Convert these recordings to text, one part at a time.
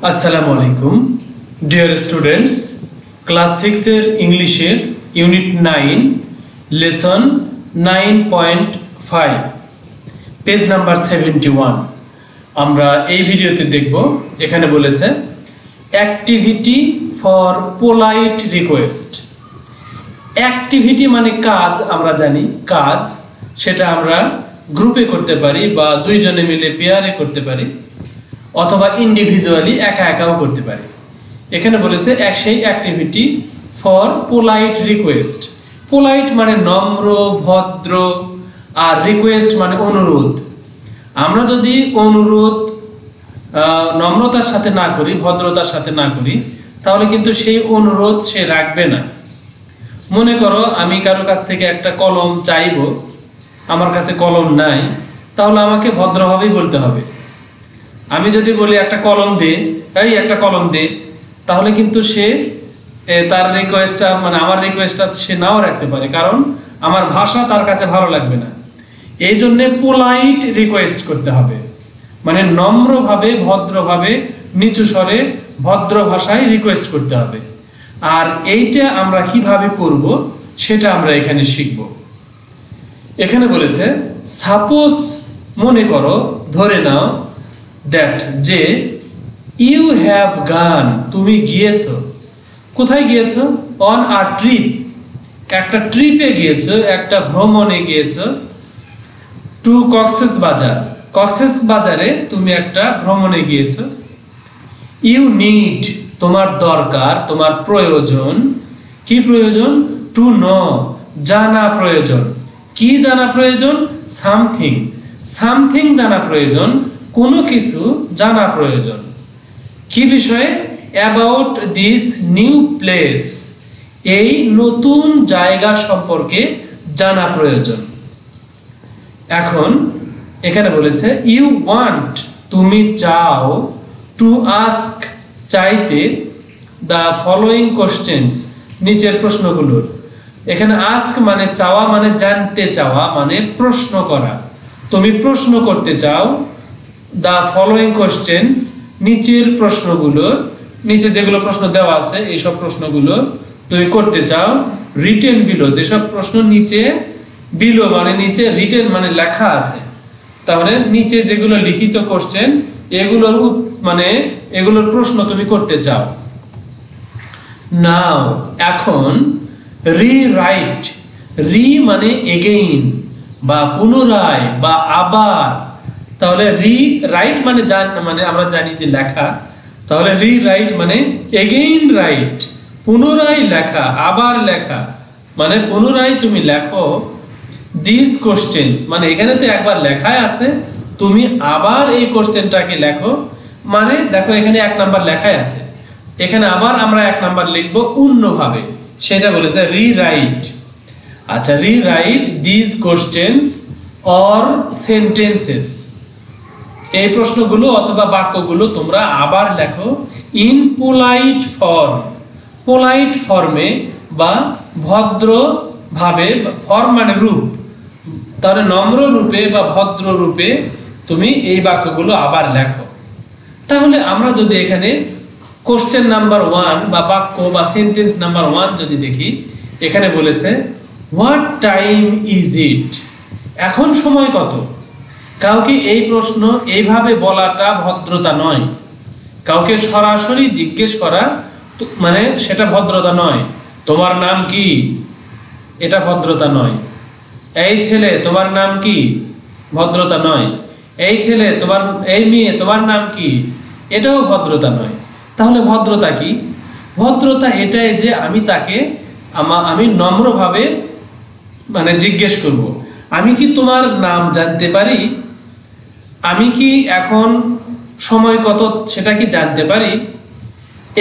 আসসালামু আলাইকুম dear students, class 6 এর ইংলিশের ইউনিট 9 লেসন 9.5 পেজ নাম্বার 71 আমরা এই ভিডিওতে দেখব। এখানে বলেছে activity for polite request. Activity মানে কাজ, আমরা জানি কাজ, সেটা আমরা গ্রুপে করতে পারি বা দুইজনে মিলে পেয়ারে করতে পারি অথবা ইন্ডিভিজুয়ালি একা একাও করতে পারি। এখানে বলেছে সেই activity for polite request. Polite মানে নম্র ভদ্র, আর রিকোয়েস্ট মানে অনুরোধ। আমরা যদি অনুরোধ নম্রতার সাথে না করি, ভদ্রতার সাথে না করি, তাহলে কিন্তু সেই অনুরোধ সে রাখবে না। মনে করো আমি কারো কাছ থেকে একটা কলম চাইবো, আমার কাছে কলম নাই, তাহলে আমাকে ভদ্রভাবেই বলতে হবে। আমি যদি বলি একটা কলম দে, এই একটা কলম দে, তাহলে কিন্তু সে তার রিকোয়েস্টটা মানে আমার রিকোয়েস্টটা সে নাও রাখতে পারে, কারণ আমার ভাষা তার কাছে ভালো লাগবে না। এই জন্য পোলাইট রিকোয়েস্ট করতে হবে, মানে নম্রভাবে ভদ্রভাবে নিচু স্বরে ভদ্র ভাষায় রিকোয়েস্ট করতে হবে। আর এইটা আমরা কিভাবে করব সেটা আমরা এখানে শিখব। এখানে বলেছে সাপোজ, মনে করো, ধরে নাও দ্যাট যে ইউ হ্যাভ গান, তুমি গিয়েছো। কোথায় গিয়েছো? অন আ ট্রিপ, একটা ট্রিপে গিয়েছো, একটা ভ্রমণে গিয়েছো। টু কক্সেস বাজার, কক্সেস বাজারে তুমি একটা ভ্রমণে গিয়েছো। ইউ নিড, তোমার দরকার, তোমার প্রয়োজন। কি প্রয়োজন? টু নো, জানা প্রয়োজন। কি জানা প্রয়োজন? সামথিং, সামথিং জানা প্রয়োজন, কোনো কিছু জানা প্রয়োজন। কি বিষয়ে? অ্যাবাউট দিস নিউ প্লেস, এই নতুন জায়গা সম্পর্কে জানা প্রয়োজন। এখন এখানে বলেছে ইউ ওয়ান্ট, তুমি চাও, টু আস্ক, চাইতে, দ্য ফলোয়িং কোশ্চেনস, নিচের প্রশ্নগুলোর। এখানে আস্ক মানে চাওয়া, মানে জানতে চাওয়া, মানে প্রশ্ন করা। তুমি প্রশ্ন করতে চাও। দ্য ফলোয়িং কোশ্চেনস, নিচের প্রশ্নগুলো, নিচে যেগুলো প্রশ্ন দেওয়া আছে এইসব প্রশ্নগুলো তুমি করতে চাও। রিটেন বিলো, যেসব প্রশ্ন নিচে, বিলো মানে নিচে, রিটেন মানে লেখা আছে, তাহলে নিচে যেগুলো লিখিত কোশ্চেন এগুলোর মানে এগুলোর প্রশ্ন তুমি করতে চাও। নাও, এখন, রিরাইট, রি মানে এগেইন বা পুনরায় বা আবার, তাহলে রি রাইট মানে মানে আমরা জানি যে লেখা, তাহলে রি রাইট মানে এগেইন রাইট, পুনরায় লেখা, আবার লেখা, মানে পুনরায় তুমি লেখো। দিস কোশ্চেনস মানে এখানে তো একবার লেখাই আছে, তুমি আবার এই কোশ্চেনটাকে লেখো। মানে দেখো এখানে 1 নাম্বার লেখাই আছে, এখানে আবার আমরা 1 নাম্বার লিখবো অন্যভাবে, সেটা বলেছে রিরাইট। আচ্ছা, rewrite this questions or sentences, এই প্রশ্নগুলো অথবা বাক্যগুলো তোমরা আবার লেখো ইন পোলাইট ফর্ম, পোলাইট ফর্মে বা ভদ্র ভাবে, ফর্ম মানে রূপ, তাহলে নম্র রূপে বা ভদ্র রূপে তুমি এই বাক্যগুলো আবার লেখো। তাহলে আমরা যদি এখানে কোশ্চেন নাম্বার 1 বা বাক্য বা সেন্টেন্স নাম্বার 1 যদি দেখি, এখানে বলেছে হোয়াট টাইম ইজ ইট, এখন সময় কত। কাউকে এই প্রশ্ন এইভাবে বলাটা ভদ্রতা নয়, কাউকে সরাসরি জিজ্ঞেস করা মানে সেটা ভদ্রতা নয়। তোমার নাম কি, এটা ভদ্রতা নয়। এই ছেলে তোমার নাম কি, ভদ্রতা নয়। এই ছেলে তোমার, এই মেয়ে তোমার নাম কি, এটাও ভদ্রতা নয়। তাহলে ভদ্রতা কি? ভদ্রতা এটাই যে আমি তাকে আমি নম্রভাবে মানে জিজ্ঞেস করব, আমি কি তোমার নাম জানতে পারি? আমি কি এখন সময় কত সেটা কি জানতে পারি?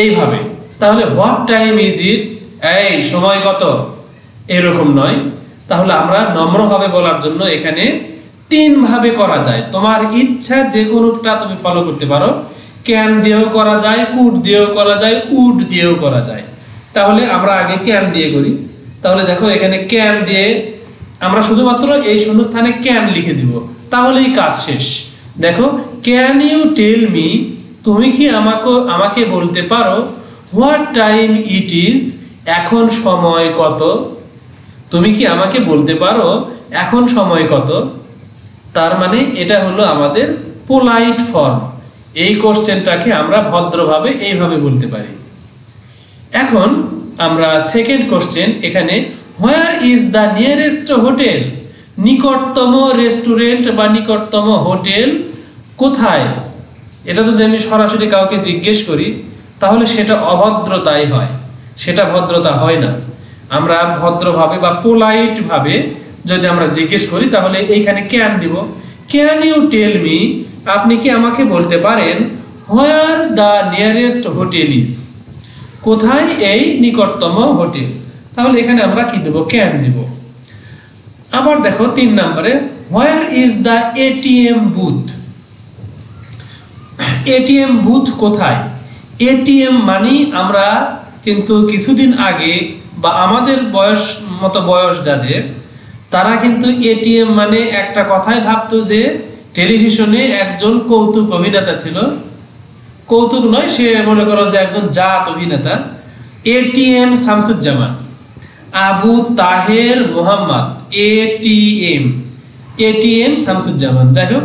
এইভাবে। তাহলে হোয়াট টাইম ইজ ইট, এই সময় কত, এরকম নয়। তাহলে আমরা নম্রভাবে বলার জন্য এখানে 3 ভাবে করা যায়, তোমার ইচ্ছা যে কোনোটা তুমি ফলো করতে পারো। ক্যান দিয়েও করা যায়, কুড দিয়েও করা যায়, উড দিয়েও করা যায়। তাহলে আমরা আগে ক্যান দিয়ে করি। তাহলে দেখো এখানে ক্যান দিয়ে আমরা শুধুমাত্র এই শূন্যস্থানে ক্যান লিখে দিব, তাহলেই কাজ শেষ। দেখো, ক্যান ইউ টেল মি তুমি কি আমাকে বলতে পারো হোয়াট টাইম ইট ইজ, এখন সময় কত? তুমি কি আমাকে বলতে পারো এখন সময় কত? তার মানে এটা হলো আমাদের পোলাইট ফর্ম। এই কোশ্চেনটাকে আমরা ভদ্রভাবে এইভাবে বলতে পারি। এখন আমরা সেকেন্ড কোশ্চেন, এখানে where is the nearest hotel, নিকটতম রেস্টুরেন্ট বা নিকটতম হোটেল কোথায়? এটা যদি আমি সরাসরি কাউকে জিজ্ঞেস করি তাহলে সেটা অভদ্রতাই হয়, সেটা ভদ্রতা হয় না। আমরা ভদ্রভাবে বা পোলাইট ভাবে যদি আমরা জিজ্ঞেস করি তাহলে এইখানে ক্যান দিব। ক্যান ইউ টেল মি, আপনি কি আমাকে বলতে পারেন হোয়ার দ্য নিয়ারেস্ট হোটেল ইজ, কোথায় এই নিকটতম হোটেল? তাহলে এখানে আমরা কি দেব? ক্যান দিব। আবার দেখো 3 নম্বরে, where is the ATM booth, ATM booth কোথায়? এটিএম মানে আমরা কিন্তু কিছুদিন আগে বা আমাদের বয়স যাদের, তারা কিন্তু এটিএম মানে একটা কথাই ভাবতো যে টেলিভিশনে একজন কৌতুক অভিনেতা ছিল, কৌতুক নয়, সে মনে করো যে একজন জাত অভিনেতা, এটিএম শামসুজ্জামান, আবু তাহের মোহাম্মদ, এটিএম শামসুজ্জামান, যাই হোক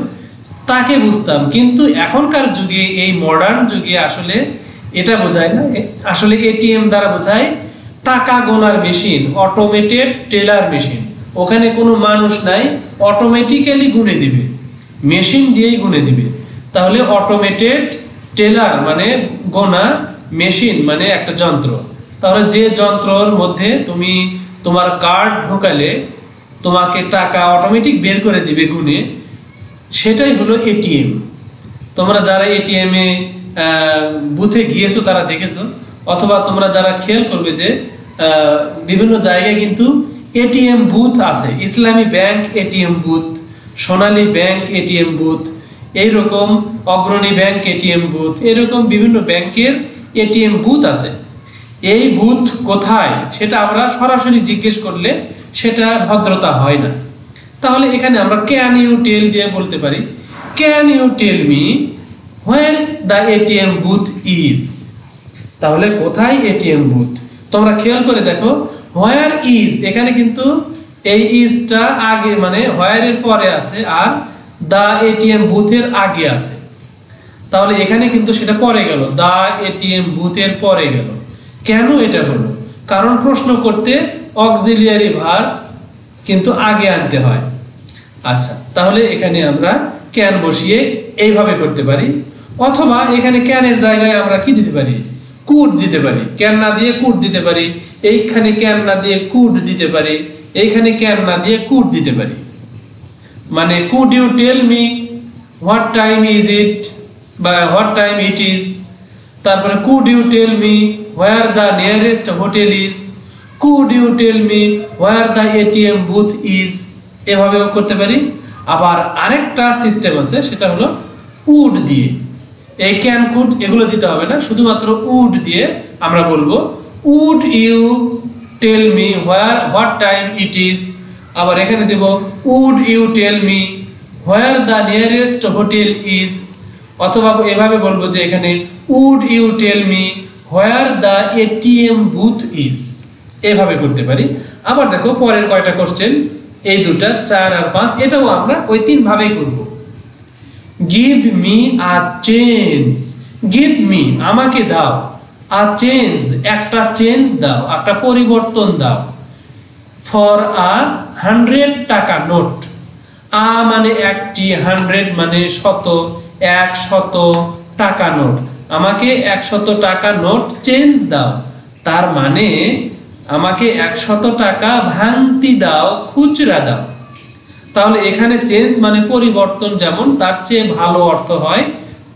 তাকে বুঝতাম। কিন্তু এখনকার যুগে, এই মডার্ন যুগে আসলে এটা বোঝায় না। আসলে এটিএম দ্বারা বোঝায় টাকা গোনার মেশিন, অটোমেটেড টেলার মেশিন। ওখানে কোনো মানুষ নাই, অটোমেটিক্যালি গুনে দিবে, মেশিন দিয়েই গুনে দিবে। তাহলে অটোমেটেড টেলার মানে গোনা, মেশিন মানে একটা যন্ত্র। তাহলে যে যন্ত্রর মধ্যে তুমি তোমার কার্ড ঢোকালে তোমাকে টাকা অটোমেটিক বের করে দিবে গুনে, সেটাই হলো এটিএম। তোমরা যারা এটিএম এ বুথে গিয়েছো তারা দেখেছো, অথবা তোমরা যারা খেয়াল করবে যে বিভিন্ন জায়গায় কিন্তু এটিএম বুথ আছে। ইসলামী ব্যাংক এটিএম বুথ, সোনালী ব্যাংক এটিএম বুথ, এইরকম অগ্রণী ব্যাংক এটিএম বুথ, এরকম বিভিন্ন ব্যাংকের এটিএম বুথ আছে। এই বুথ কোথায় সেটা আমরা সরাসরি জিজ্ঞেস করলে সেটা ভদ্রতা হয় না। তাহলে এখানে আমরা ক্যান ইউ টেল দিয়ে বলতে পারি, can you tell me where the ATM booth is, তাহলে কোথায় এটিএম বুথ? তোমরা খেয়াল করে দেখো, হোয়ার ইজ এখানে কিন্তু এই ইজটা আগে মানে হোয়ার এর পরে আছে, আর দা এটিএম বুথের আগে আছে। তাহলে এখানে কিন্তু সেটা পরে গেল, দা এটিএম বুথের পরে গেল। কেন এটা হলো? কারণ প্রশ্ন করতে অক্সিলিয়ারি ভার্ব কিন্তু আগে আনতে হয়। আচ্ছা, তাহলে এখানে আমরা ক্যান বসিয়ে এইভাবে করতে পারি, অথবা এখানে ক্যানের জায়গায় আমরা কি দিতে পারি? কুড দিতে পারি। ক্যান না দিয়ে কুড দিতে পারি, এইখানে ক্যান না দিয়ে কুড দিতে পারি, এইখানে ক্যান না দিয়ে কুড দিতে পারি। মানে could you tell me what time is it বা হোয়াট টাইম ইট ইজ, তারপরে could you tell me where the nearest hotel is, could you tell me where the ATM booth is, এভাবেও করতে পারি। আবার আরেকটা সিস্টেম আছে, সেটা হলো উড দিয়ে। এই ক্যান কুড এগুলো দিতে হবে না, শুধুমাত্র উড দিয়ে আমরা বলবো would you tell me what time it is. আবার এখানে দেব would you tell me where the nearest hotel is, অথবা এভাবে বলবো যে এখানে would you tell me where the ATM booth is, এভাবে করতে পারি। আবার দেখো পরের কয়টা কোশ্চেন, এই দুটা 4 আর 5, এটাও আমরা ওই 3 ভাবেই করব। Give me a change, give me আমাকে দাও, আ চেঞ্জ একটা চেঞ্জ দাও, একটা পরিবর্তন দাও, ফর আ 100 টাকা নোট। আ মানে একটি, 100 মানে 100, 100 টাকা নোট। আমাকে 100 টাকা নোট চেঞ্জ দাও, তার মানে আমাকে 100 টাকা ভাঙতি দাও, খুচরা দাও। তাহলে এখানে চেঞ্জ মানে পরিবর্তন, যেমন তার চেয়ে ভালো অর্থ হয়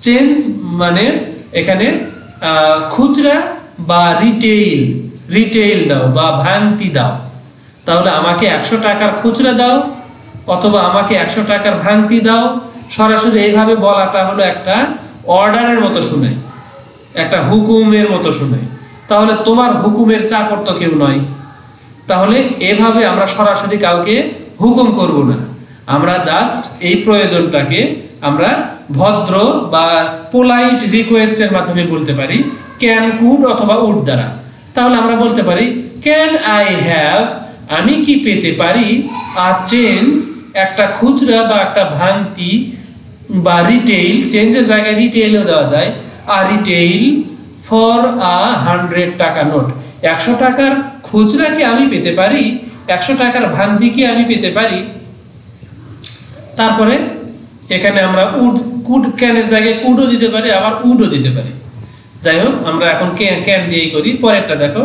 চেঞ্জ মানে এখানে খুচরা বা রিটেইল দাও বা ভাঙতি দাও। তাহলে আমাকে 100 টাকার খুচরা দাও অথবা আমাকে 100 টাকার ভাঙতি দাও। সরাসরি এইভাবে বলাটা হলো একটা অর্ডারের মতো শোনায়, একটা হুকুমের মতো শোনায়। তাহলে তোমার হুকুমের চাকর তো কেউ নয়। তাহলে এভাবে আমরা সরাসরি কাউকে হুকুম করব না, আমরা জাস্ট এই প্রয়োজনটাকে আমরা ভদ্র বা পোলাইট রিকোয়েস্টের মাধ্যমে বলতে পারি ক্যান, কুড অথবা উড দ্বারা। তাহলে আমরা বলতে পারি ক্যান আই হ্যাভ, আমি কি পেতে পারি, আ চেঞ্জ, একটা খুচরা বা একটা ভাঙতি বা রিটেইল, চেঞ্জের জায়গায় রিটেইলও দেওয়া যায়, আ রিটেইল ফর আ 100 টাকা নোট, 100 টাকার খুচরা কি আমি পেতে পারি, 100 টাকার ভাঙতি কি আমি পেতে পারি। তারপরে এখানে আমরা উড, কুড, ক্যানের জায়গায় কুডও দিতে পারি, আবার উডও দিতে পারি। যাই হোক, আমরা এখন ক্যান দিয়েই করি। পরেরটা দেখো,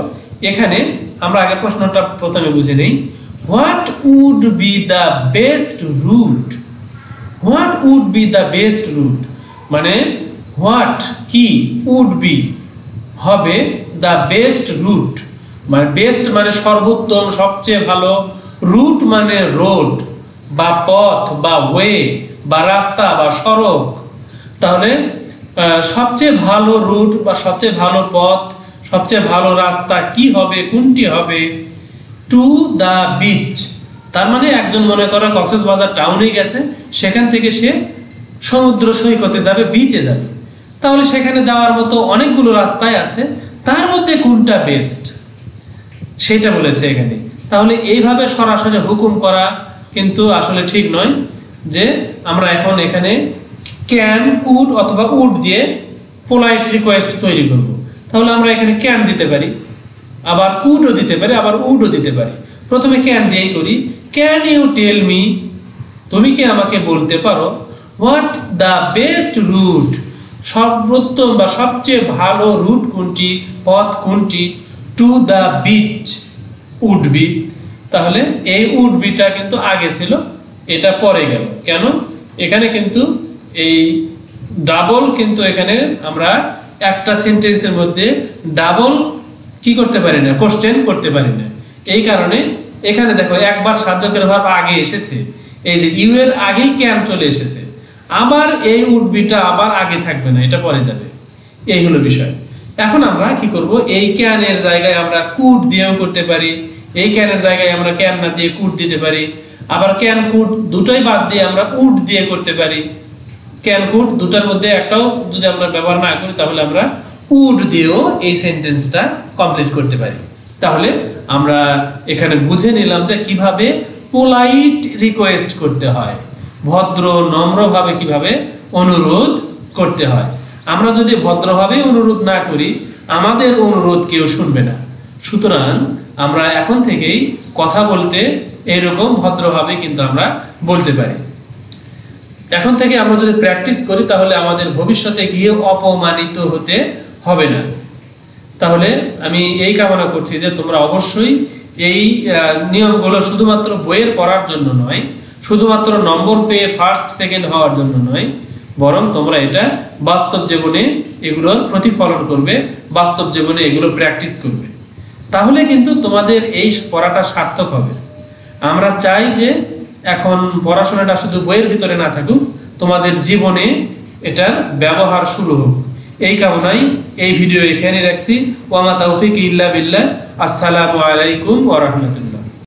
এখানে আমরা আগে প্রশ্নটা প্রথমে বুঝে নেই। What would be the best route, what would be the best route মানে হোয়াট কি, উড বি হবে, দ্য বেস্ট রুট মানে বেস্ট মানে সর্বোত্তম, সবচেয়ে ভালো, রুট মানে রোড বা পথ বা ওয়ে বা রাস্তা বা সড়ক। তাহলে সবচেয়ে ভালো রুট বা সবচেয়ে ভালো পথ, সবচেয়ে ভালো রাস্তা কি হবে, কোনটি হবে, টু দ্য বিচ। তার মানে একজন মনে করো কক্সবাজার টাউনে গেছে, সেখান থেকে সে সমুদ্র সৈকতে যাবে, বিচে যাবে। তাহলে সেখানে যাওয়ার মতো অনেকগুলো রাস্তায় আছে, তার মধ্যে কোনটা বেস্ট সেটা বলেছে এখানে। তাহলে এইভাবে সরাসরি হুকুম করা কিন্তু আসলে ঠিক নয়, যে আমরা এখন এখানে ক্যান, কুড অথবা উড দিয়ে পোলাইট রিকোয়েস্ট তৈরি করব। তাহলে আমরা এখানে ক্যান দিতে পারি, আবার কুডও দিতে পারি, আবার উডও দিতে পারি। প্রথমে ক্যান দিয়েই করি। ক্যান ইউ টেল মি, তুমি কি আমাকে বলতে পারো, হোয়াট দ্য বেস্ট রুট, সর্বোত্তম বা সবচেয়ে ভালো রুট কোনটি, পথ কোনটি, to the beach, would be. তাহলে এই উড বিটা কিন্তু আগে ছিল, এটা পরে গেল কেন, এখানে কিন্তু এই ডাবল, কিন্তু এখানে আমরা একটা সেন্টেন্সের মধ্যে ডাবল কি করতে পারি না, কোশ্চেন করতে পারি না। এই কারণে এখানে দেখো একবার সাধ্যকের ভাব আগে এসেছে, এই যে ইউ এর আগেই ক্যান চলে এসেছে, আবার এই উড বিটা আবার আগে থাকবে না, এটা পরে যাবে। এই হলো বিষয়। এখন আমরা কি করব, এই ক্যানের জায়গায় আমরা কুড দিয়েও করতে পারি, এই ক্যানের জায়গায় আমরা ক্যান না দিয়ে কুড দিতে পারি, আবার ক্যান কুড দুটোই বাদ দিয়ে আমরা উড দিয়ে করতে পারি। ক্যান কুড দুটার মধ্যে একটাও যদি আমরা ব্যবহার না করি, তাহলে আমরা উড দিয়েও এই সেন্টেন্সটা কমপ্লিট করতে পারি। তাহলে আমরা এখানে বুঝে নিলাম যে কিভাবে পোলাইট রিকোয়েস্ট করতে হয়, ভদ্র নম্রভাবে কিভাবে অনুরোধ করতে হয়। আমরা যদি ভদ্রভাবে অনুরোধ না করি, আমাদের অনুরোধ কেউ শুনবে না। সুতরাং আমরা এখন থেকেই কথা বলতে এরকম ভদ্রভাবে কিন্তু আমরা বলতে পারি। এখন থেকে আমরা যদি প্র্যাকটিস করি, তাহলে আমাদের ভবিষ্যতে গিয়ে অপমানিত হতে হবে না। তাহলে আমি এই কামনা করছি যে তোমরা অবশ্যই এই নিয়মগুলো শুধুমাত্র বইয়ের পড়ার জন্য নয়, শুধুমাত্র নম্বর পেয়ে ফার্স্ট সেকেন্ড হওয়ার জন্য নয়, বরং তোমরা এটা বাস্তব জীবনে এগুলোর প্রতিফলন করবে, বাস্তব জীবনে এগুলো প্র্যাকটিস করবে। তাহলে কিন্তু তোমাদের এই পড়াটা সার্থক হবে। আমরা চাই যে এখন পড়াশোনাটা শুধু বইয়ের ভিতরে না থাকুক, তোমাদের জীবনে এটার ব্যবহার শুরু হোক। এই কামনাই এই ভিডিও এখানে রাখছি। ওয়া মা তাওফিক ইল্লা বিল্লাহ। আসসালামু আলাইকুম ওয়া রাহমাতুল্লাহ।